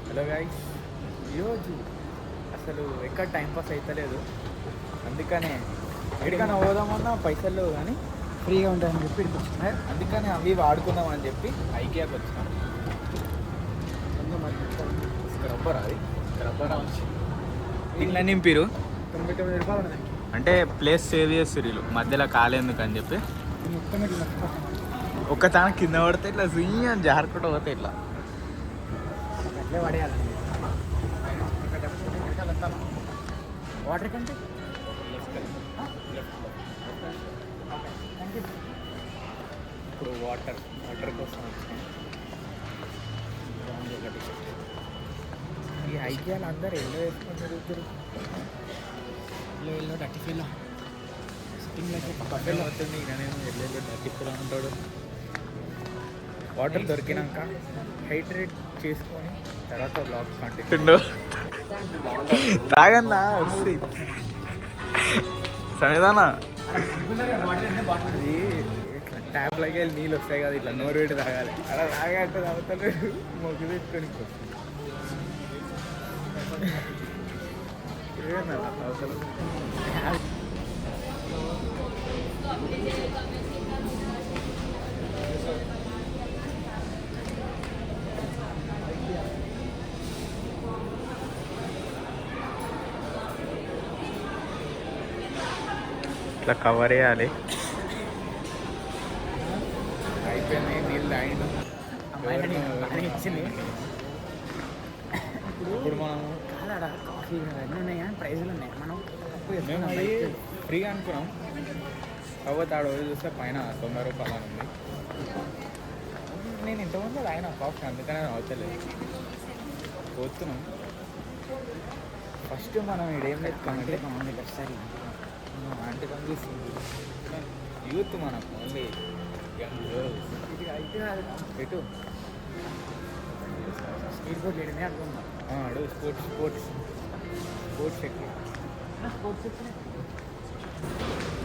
Hello guys, ఈరోజు అసలు ఎక్కడ టైంపాస్ అవుతలేదు. అందుకనే ఎక్కడికైనా పోదామన్నా పైసలు లేవు కానీ ఫ్రీగా ఉంటాయని చెప్పి ఇక్కడికి వచ్చిన. అందుకని అవి వాడుకుందాం అని చెప్పి ఐకియాకి వచ్చినాం. స్క్రబ్బర్ అది స్క్రబ్బర్ వచ్చి ఇట్లా నింపిరు. 99 రూపాయలు ఉన్నాయి. అంటే ప్లేస్ సేవ్ చేస్తారు వీళ్ళు, మధ్యలో కాలేందుకు అని చెప్పి. మొత్తం ఇట్లా ఒక్క తాను కింద పడితే ఇట్లా జుయ్య జారుకుంటూ పోతే ఇట్లా అట్లే పడేయాలి. వాటర్ కంటే ఇప్పుడు వాటర్ కోసం వచ్చాం. ఈ ఐకియాలు అందరు ఎల్లో వేసుకొని తిరుగుతారు. ఎల్లో డట్టి ఫీల్ సిట్టింగ్ లైక్ పక్కన అవుతుంది. ఇక నేను ఎల్లో డట్టిప్పులో ఉంటాడు. వాటర్ దొరికినాక హైడ్రేట్ చేసుకొని తర్వాత బ్లాగ్ కంటిన్యూ తాగన్నా వస్తుంది సరేదానా. అది ఇట్లా ట్యాప్లోకి వెళ్ళి నీళ్ళు వస్తాయి కదా, ఇట్లా నోరు పెట్టి తాగాలి. అలా తాగంటే తాగుతాడు మొగ్గు పెట్టుకొని అసలు ఇట్లా కవర్ చేయాలి. అయిపోయినాయి నీళ్ళు తాగిన. అమ్మాయి ఇచ్చింది. ఇప్పుడు మనం కాదా కాఫీ అన్నీ ఉన్నాయి కానీ ప్రైజులు ఉన్నాయి. మనం తక్కువ మేము చేసుకున్నాం. అవి ఫ్రీగా అనుకున్నాం. కాకపోతే ఆడ పోయి చూస్తే పైన 90 రూపాయలు అని ఉంది. నేను ఇంతకుముందు తాగిన కాఫీ, అందుకనే అవతలేదు. పోతున్నాం. ఫస్ట్ మనం ఇడేం పెట్టుకోమంటే బాగుంది ఒకసారి ఆంటీ కనిపిస్తుంది. యూత్ మనం ఓన్లీ యంగ్ గర్ల్స్. ఇది అయితే కాదు. ఎటు స్పీడ్ బోట్ లేడమే అనుకుందాం. అడు స్పోర్ట్స్ ఎక్కువ. స్పోర్ట్స్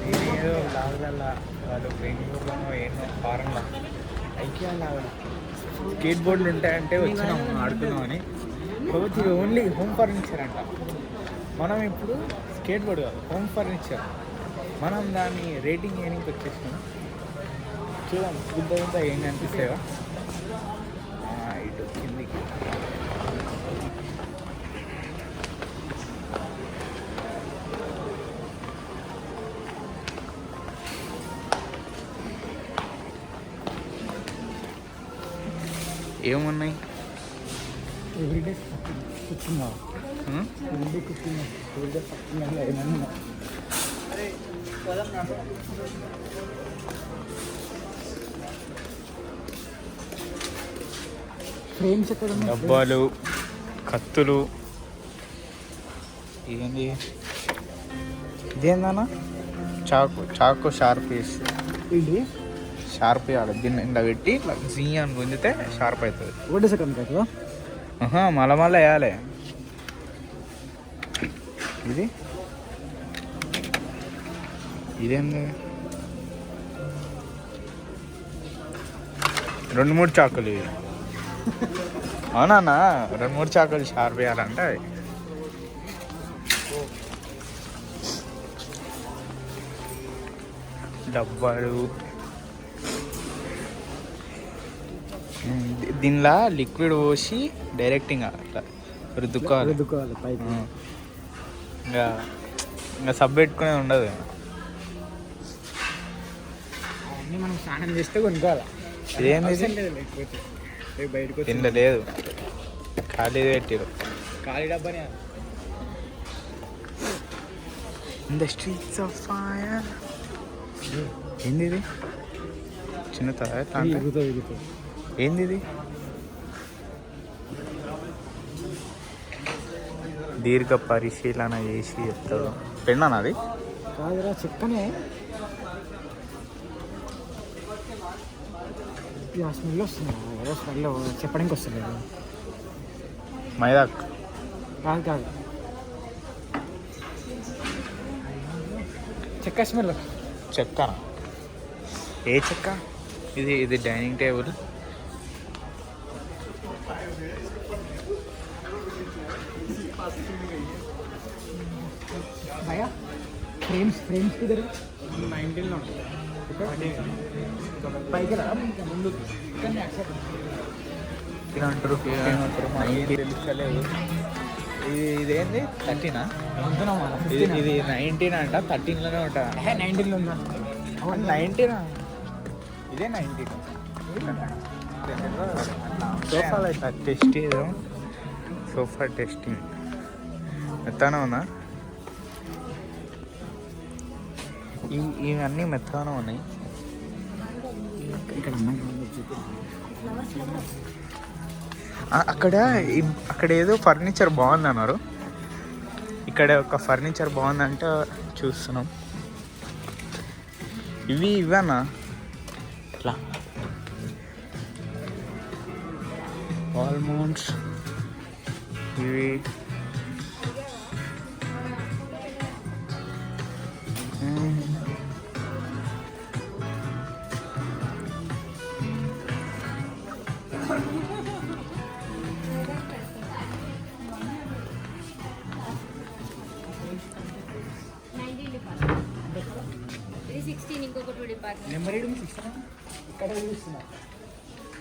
నేను ఏదో లాగులల్లా వాళ్ళు బెంగళూరులోనో ఎన్నో ఫారెన్లో ఐకియా లాగా స్కేట్ బోర్డులు ఉంటాయంటే వచ్చినాం ఆడుకున్నామని. కాబట్టి ఇది ఓన్లీ హోమ్ ఫర్నిచర్ అంట. మనం ఇప్పుడు స్కేట్ బోర్డు కాదు, హోమ్ ఫర్నిచర్. మనం దాన్ని రేటింగ్ ఏనికి వచ్చేసినాం. చూద్దాం గుద్ద ఏం కనిపిస్తాయో. ఇటు కిందికి ఏమున్నాయి. ఎవ్రీడే కూర్చున్నా. ఎవ్రీడే కూర్చున్నా. ఎవ్రీడే పట్టుకున్నా. ఏమన్నా ఫ్రేమ్స్ ఎక్కడ ఉన్నాయి? డబ్బాలు, కత్తులు. ఏంది ఇదేందన్నా? చాకు షార్ప్ వేసి ఇది షార్ప్ వేయాలి. దీన్ని ఇలా పెట్టి ఇట్లా జీ అని గుంజితే షార్ప్ అవుతుంది. ఒకటే సెకండ్ కదా. మళ్ళా వేయాలి. ఇదేంది? 2-3 చాకులు ఇవి. అవునా? 2-3 చాకులు షార్ప్ వేయాలంటే డబ్బాలు. దీనిలా లిక్విడ్ పోసి డైరెక్ట్ ఇంకా అట్లా రుద్దుకోవాలి. పైకి. ఇంకా సబ్ పెట్టుకునే ఉండదు. అవన్నీ మనం స్నానం చేస్తే కొనుక్కోవాలి. ఇదేంది? లేకపోతే బయటకు దీనిలో లేదు, ఖాళీ పెట్టారు. ఖాళీ డబ్బానే. In the streets of fire. ఏంది ఇది? చిన్న ఏంది ఇది? దీర్ఘ పరిశీలన చేసి చెప్తాడు. పెన్నా అది కాదురా, చెక్కనే. స్మెల్ వస్తుంది. ఏదో స్మెల్ చెప్పడానికి వస్తుంది. మైదాక్ కాదు చెక్క స్మెల్. చెక్క? ఏ చెక్క? ఇది డైనింగ్ టేబుల్. ఫ్రేమ్స్ కుదరు 19లో ఉంటుంది. పైకి రా ఇంకా ముందు కానీ యాక్సెప్ట్ ఏమంటారు మనకి తెలుస్తలేదు. ఇదేంది 13ఆ? ఇది 19 అంట, 13లోనే ఉంటా. 19లో ఉందా 19 ఇదే 19. సోఫాలో ఇట్లా టెస్ట్ చేద్దాం. సోఫా టెస్టింగ్ మెత్తగానే ఉందా? ఇవన్నీ మెత్తగానే ఉన్నాయి. ఇక్కడ అక్కడ ఏదో ఫర్నిచర్ బాగుంది అన్నారు. ఇక్కడ ఒక ఫర్నిచర్ బాగుందంటే చూస్తున్నాం. ఇవన్నా ఇట్లా ఆల్మోస్ట్ ఇవి ఇంకొక 2 డిపార్ట్మెంట్ నెంబర్ 6 ఇక్కడ చూస్తున్నా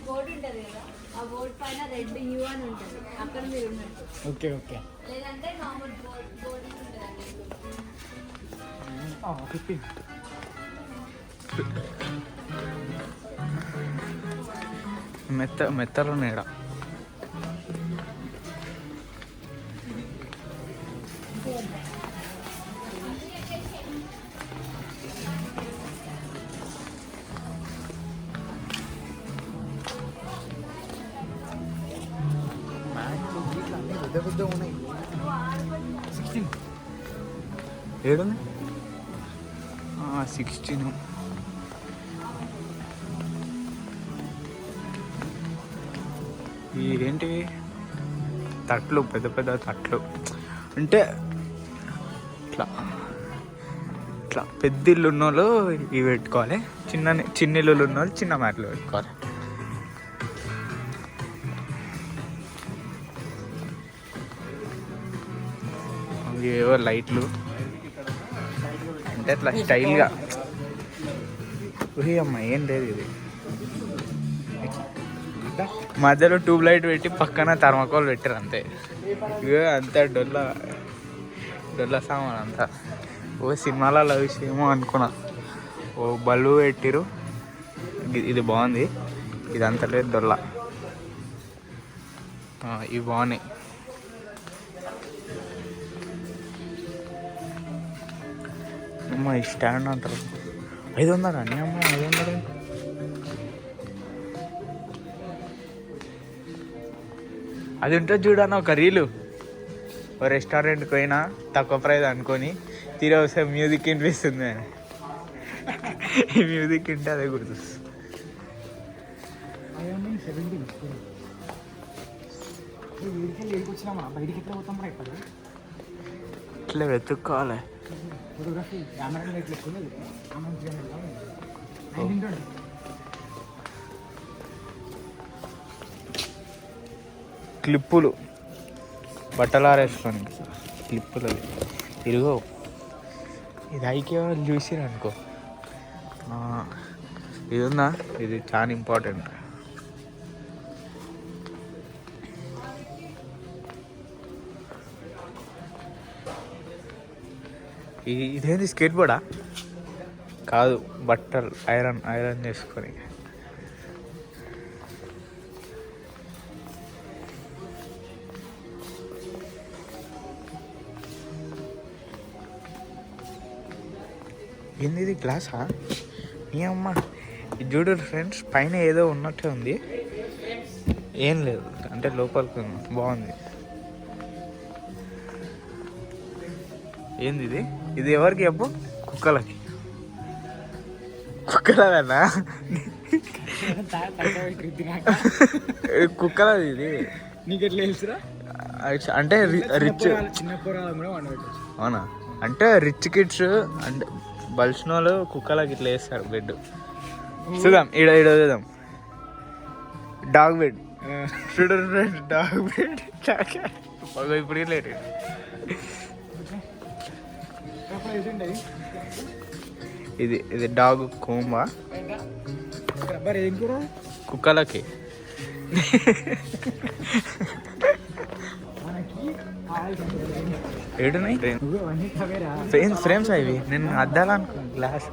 బోర్డు ఉంటుంది కదా, ఆ బోర్డు పైన రెడ్ యూ అని ఉంటుంది, అక్కడ మీరు ఉన్నట్టు. ఓకే ఓకే లేదంటే నార్మల్ బోర్డు ఉంటుందండి. 15 మెత్తలు నేడ పెద్ద ఉన్నాయి 16 ఏడుంది 16. ఏంటివి తట్లు, పెద్ద పెద్ద తట్లు అంటే ఇట్లా ఇట్లా పెద్ద ఇల్లు ఉన్న వాళ్ళు ఇవి పెట్టుకోవాలి, చిన్న ఇల్లు ఉన్న వాళ్ళు చిన్న మ్యాట్లు పెట్టుకోవాలి. ఏవో లైట్లు అంటే అట్లా స్టైల్గా. అమ్మ ఏం లేదు, ఇది మధ్యలో ట్యూబ్ లైట్ పెట్టి పక్కన థర్మాకోల్ పెట్టారు అంతే. ఇక అంతా డొల్ల సామాన్ అంతా. ఓ సినిమాలలో విషయమో అనుకున్నా. ఓ బల్బు పెట్టిరు, ఇది బాగుంది. ఇదంతా లేదు డొల్ల. ఇవి బాగున్నాయి. అమ్మ ఈ స్టాండ్ అంటారు 500 అన్నీ. అమ్మ 500. అది ఉంటుంది చూడన్న ఒక రీలు. ఓ రెస్టారెంట్కి పోయినా తక్కువ ప్రైజ్ అనుకొని తీరా వస్తే మ్యూజిక్ వినిపిస్తుంది. ఈ మ్యూజిక్ వింటే అదే గుర్తు. 17 వచ్చినామా బయటికి ఎట్లా పోతాం రా? ఇట్లా వెతుక్కోవాలి. ఫోటోగ్రఫీ కెమెరా ఎట్లా ఎక్కువ క్లిప్పులు, బట్టలు ఆరేసుకోనికి క్లిప్పులు. అవి ఇరుగో, ఇది ఐకే వాళ్ళు చూసిరు అనుకో. ఇది ఉందా, ఇది చాలా ఇంపార్టెంట్. ఇదేంటి స్కేట్ బోర్డా? కాదు, బట్టలు ఐరన్ చేసుకొని. ఏంది ఇది, గ్లాసా? నీ అమ్మ. ఇది చూడు ఫ్రెండ్స్, పైన ఏదో ఉన్నట్టే ఉంది, ఏం లేదు అంటే లోపలికి బాగుంది. ఏంది ఇది? ఇది ఎవరికి చెప్పు? కుక్కలకి. కుక్కలదన్నా? కుక్కలది ఇది. నీకు ఎట్లా తెలుసురా? అంటే రిచ్. చిన్న కూరలు కూడా వండబెట్టచ్చు. అవునా? అంటే రిచ్ కిడ్స్ అంటే బలిసిన వాళ్ళు కుక్కలకి ఇట్లా వేస్తారు బెడ్. చూద్దాం, ఈడ చూద్దాం. డాగ్ బెడ్ చూడరు ఫ్రెండ్స్, డాగ్ బెడ్. ఇప్పుడు లేట్. ఉంటుంది ఇది ఇది డాగ్ కోంబా రబ్బర్ ఏం కూర కుక్కలకి. మనకి కావాల్సింది ఏడున్నాయి నువ్వు అన్నీ కవేరా ఫ్రేమ్స్ అవి నేను అద్దాలనుకున్నాను గ్లాస్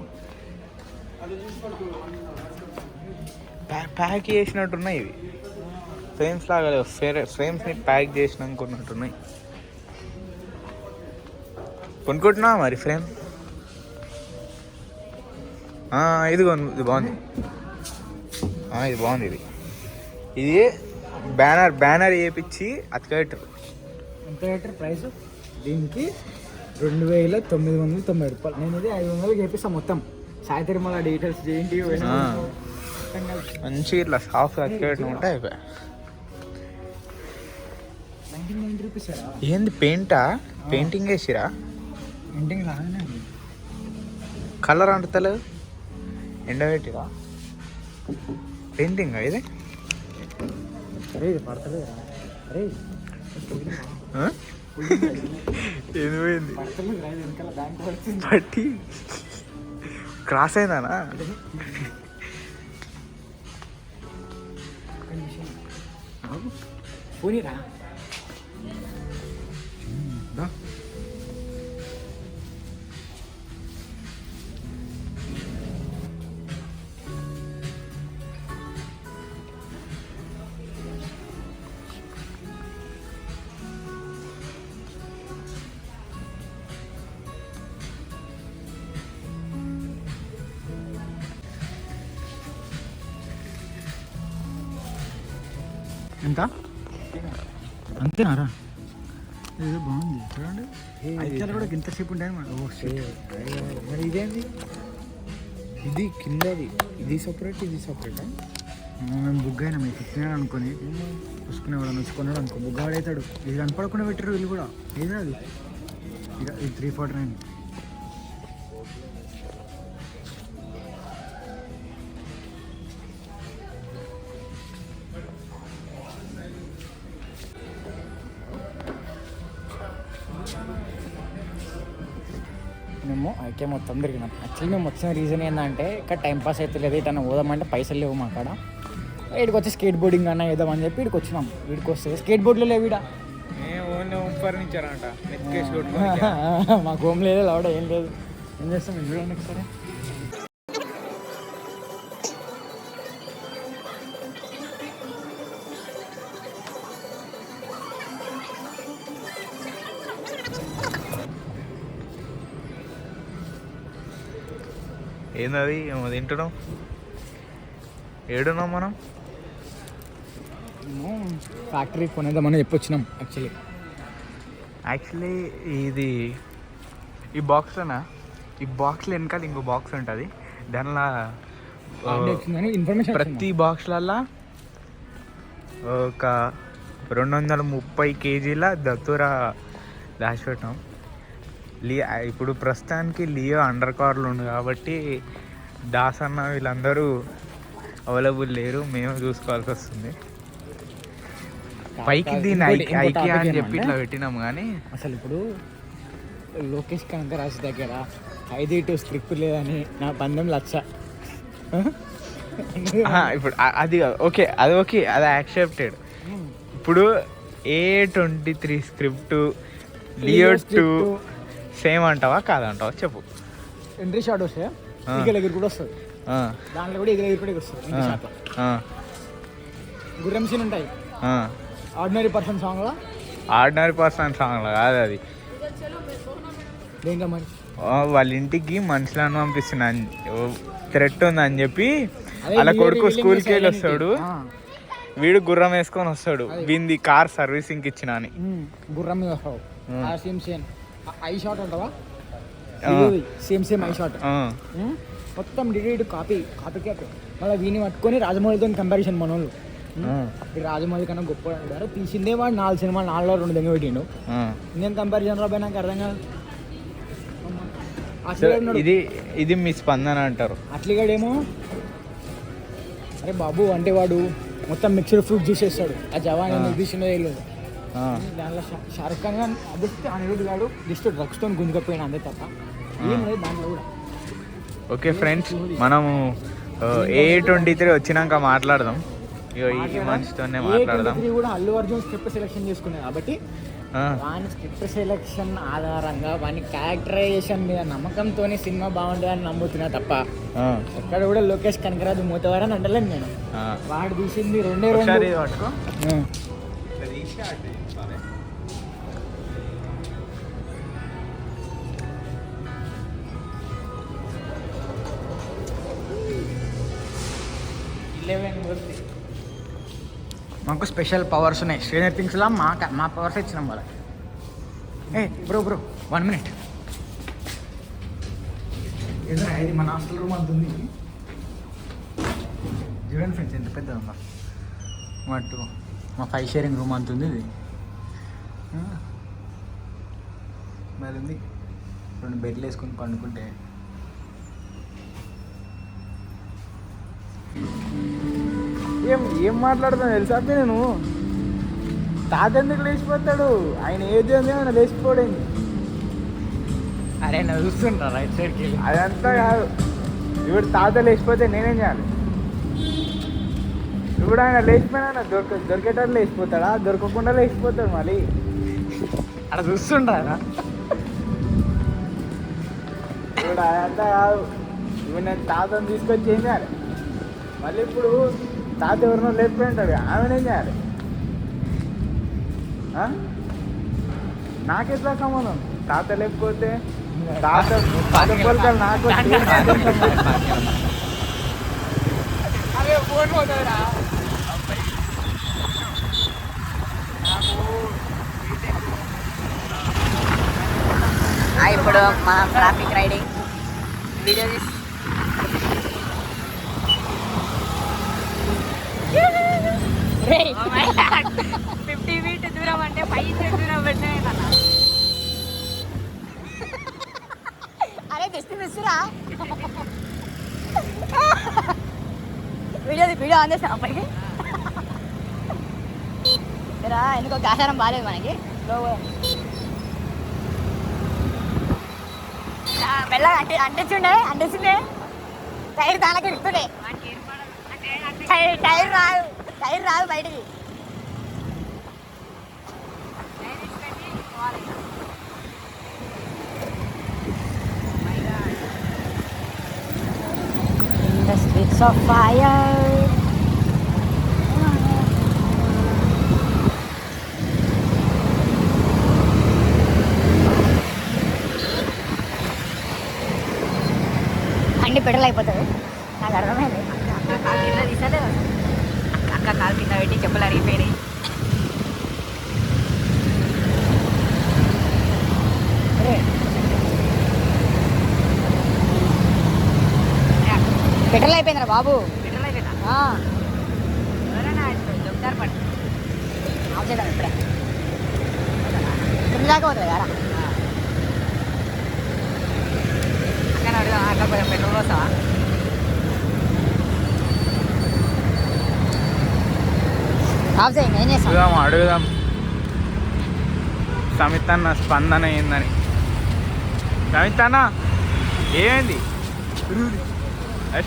ప్యాక్ చేసినట్టున్నాయి ఇవి ఫ్రేమ్స్ లాగా లేవు. ఫ్రేమ్స్ని ప్యాక్ చేసినాకున్నట్టున్నాయి. కొనుక్కుంటున్నా మరి ఫ్రేమ్ ఇది ఇది బాగుంది. ఇది బాగుంది. ఇది బ్యానర్ వేయించి అతికేటర్. ఎంత పెట్టారు ప్రైస్ దీనికి? 2,990 రూపాయలు. నేను ఇది 500 చేపిస్తాను మొత్తం. సాయి తిరుమల డీటెయిల్స్ ఏంటి మంచి ఇట్లా సాఫ్ట్ అతికేటర్ ఉంటే అయిపోయా. 99 రూపీస్. ఏంది పెయింటా? పెయింటింగ్ వేసిరా? పెయింటింగ్ లాగానే కలర్ అంటలేదు. ఎండబెట్టిరా పెయింటింగ్ ఇది? అరే ఇది పడతలేదా? అరే ఏది పోయింది? పడతలేదు వెనకాల బ్యాంక్ పడుతుంది. పట్టి క్రాస్ అయిందానా? పోనీరా ఎంత? అంతేనారా? ఏదో బాగుంది చూడండి. అయితే కూడా ఇంతసేపు ఉంటాయి మరి ఇదేంటి? ఇది కిందది, ఇది సపరేట్, ఇది సపరేటా? మేము బుక్ అయినా మీకు చెప్తున్నాడు అనుకొని చూసుకునేవాడు నచ్చుకున్నాడు అనుకో బుగ్గాడు అవుతాడు. ఇది కనపడకుండా పెట్టారు వీళ్ళు కూడా. ఏదో అది ఇక ఇది 349. మేము అయితే మొత్తం తిరిగినాం. యాక్చువల్లీ మేము వచ్చిన రీజన్ ఏంటంటే ఇక్కడ టైంపాస్ అయితే లేదు. ఇటన్నా పోదామంటే పైసలు లేవు మా కాడ. వీడికి వచ్చి స్కేట్ బోర్డింగ్ అన్న వేద్దామని చెప్పి వీడికి వచ్చినాం. వీడికి వస్తే స్కేట్ బోర్డులో లేవు ఈడ. ఓన్లీ హోమ్ ఫర్నిచర్ అంట. మాకు హోమ్ లేదు లాడ ఏం లేదు. ఏం చేస్తాం చూడండి ఒకసారి. ఏందది ఏమో తింటున్నాం? ఏడున్నాం మనం? ఫ్యాక్టరీ కొనేద్దామని చెప్పొచ్చినాం. యాక్చువల్లీ ఇది ఈ బాక్స్లోనా? ఈ బాక్స్లో వెనకాల ఇంకో బాక్స్ ఉంటుంది. దానిలో ఇన్ఫర్మేషన్ ప్రతి బాక్స్లల్లో ఒక 230 కేజీల దత్తూర దాచిపెట్టాం. ఇప్పుడు ప్రస్తుతానికి లియో అండర్ కవర్లు ఉంది కాబట్టి దాస్ అన్న వీళ్ళందరూ అవైలబుల్ లేరు. మేము చూసుకోవాల్సి వస్తుంది. పైకి దీన్ని ఐకియా అని చెప్పి ఇట్లా పెట్టినాము. కానీ అసలు ఇప్పుడు లోకేష్ కనకరాజు దగ్గర 5 స్క్రిప్ట్ లేదని నా బంధం లక్ష. ఇప్పుడు అది ఓకే, అది యాక్సెప్టెడ్. ఇప్పుడు A23 స్క్రిప్ట్ లియో 2 సేమ్ అంటావా కాదంటావా చెప్పు. ఎంట్రీ షాట్ వస్తే ఈగల ఎగురు కూడా వస్తుంది. దాంట్లో కూడా ఈగల ఎగురు కూడా వస్తుంది. ఎంట్రీ షాట్ గుర్రం సీన్ ఉంటాయి. ఆర్డినరీ పర్సన్ సాంగ్లో కాదు అది. దేంట్లో మరి వాళ్ళ ఇంటికి మనుషులను పంపిస్తున్నాను, థ్రెట్ ఉందని చెప్పి అలా కొడుకు స్కూల్కి వెళ్ళి వస్తాడు. వీడు గుర్రం వేసుకొని వస్తాడు. వీంది కార్ సర్వీసింగ్ ఇచ్చిన అని గుర్రం మీద వస్తావు. సేమ్ ఐ షాట్ ఉంటావా? సేమ్ ఐ షాట్ మొత్తం డిలీట్ కాపీ క్యాట్. మళ్ళీ వీని పట్టుకొని రాజమౌళితో కంపారిజన్ మన వాళ్ళు. రాజమౌళి కన్నా గొప్ప అంటారు. తీసిందే వాడు 4 సినిమాలు 4లో 2 దెంగ పెట్టిండు. ఇంకేం కంపారిజన్ రాబోయే నాకు అర్థం కాదు. ఇది మీ స్పందన అంటారు. అట్లీగాడేమో అరే బాబు అంటే వాడు మొత్తం మిక్స్డ్ ఫ్రూట్ జ్యూస్ చేస్తాడు. ఆ జవాన్ నిర్దిష్టంగా తెలియదు. దాంట్లో షారుఖ్ ఖాన్ అభివృద్ధి అనిరుద్ధ్ గాడు జస్ట్ డ్రగ్స్తో గుంజుకపోయినా అంతే తప్ప ఏం లేదు దాంట్లో కూడా. ఓకే ఫ్రెండ్స్, మనము A23 వచ్చినాక మాట్లాడదాం. ఇగో ఈ మనిషితోనే మాట్లాడదాం. A23 కూడా అల్లు అర్జున్ స్క్రిప్ట్ సెలెక్షన్ చేసుకున్నాయి కాబట్టి వాని స్క్రిప్ట్ సెలెక్షన్ ఆధారంగా వాని క్యారెక్టరైజేషన్ మీద నమ్మకంతో సినిమా బాగుంటుందని నమ్ముతున్నా తప్ప ఎక్కడ కూడా లోకేష్ కనకరాజు మూతవారని అంటలేను నేను. వాడు తీసింది రెండే రెండు. పట్టుకో. మాకు స్పెషల్ పవర్స్ ఉన్నాయి. స్ట్రేంజర్ థింగ్స్లా మా పవర్స్ ఇచ్చినాం వాళ్ళకి. Bro 1 minute. ఏదైనా ఇది మన హాస్టల్ రూమ్ అంత ఉంది. చూడండి ఫ్రెండ్స్ ఎంత పెద్ద మా 5 షేరింగ్ రూమ్ అంత ఉంది ఇది. మరి ఉంది 2 బెడ్లు వేసుకొని పండుకుంటే. ఏం మాట్లాడుతాను తెలుసా నేను? తాత ఎందుకు లేచిపోతాడు? ఆయన ఏది ఉంది ఆయన లేచిపోడేంది? అరే నా చూస్తుంటా రైట్ సైడ్కి వెళ్ళి. అదంతా కాదు, ఇప్పుడు తాత లేచిపోతే నేనేం చేయాలి? ఇప్పుడు ఆయన లేచిపోయినా దొరికేటప్పుడు లేచిపోతాడా? దొరకకుండా లేచిపోతాడు మళ్ళీ. అక్కడ చూస్తుంటారా? ఇప్పుడు అదంతా కాదు, ఇప్పుడు నేను తాతను తీసుకొచ్చి ఏం చేయాలి? మళ్ళీ ఇప్పుడు తాత ఎవరినో లేచిపోయి ఉంటాడు, ఆమెనేం చేయాలి? నాకెట్లా సంబంధం? తాత లేకపోతే తాత పదకొలకలు నాకు ఇప్పుడు మన ట్రాఫిక్ రైడింగ్ వీడియో 50 feet దూరం అంటే 5 feet దూరం పెట్టినా. అరే జస్ట్ మిస్సురా. వీడియో ఆన్ చేస్తాం అప్పటికి. ఎందుకో ఆహారం బాగాలేదు మనకి. మెల్లగా అంటించుండే టైర్ దానికి ఇస్తుండే. టైర్ రాదు బయటికి. In the streets of fire. అన్ని పెడల్ అయిపోతుంది. నాకు అర్థమైంది. కాలు కింద తీసేదే అక్క కాలు కింద పెట్టి చెప్పులు అరిగిపోయినాయి. పెట్రోల్ అయిపోయిందిరా బాబు. పెట్రోల్ అయిపోయిందా? దొంగదారి పడి ఆఫ్ చేద్దాం ఇప్పుడే. కింద దాకా పోతుంది కదా అక్కడ అడుగుదాం. అట్లా కొంచెం పెట్రోల్ వస్తావా? ఆఫ్ చేయండి. ఏం చేస్తాం? అడుగుదాం సమిత్ అన్న స్పందన ఏందని. సమిత్ అన్న ఏమైంది?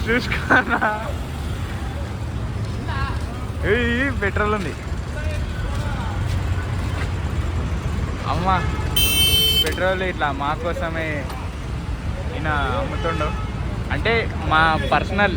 చూసుకున్నా పెట్రోల్ ఉంది. అమ్మ పెట్రోల్ ఇట్లా మా కోసమే ఈయన అమ్ముతుండవు. అంటే మా పర్సనల్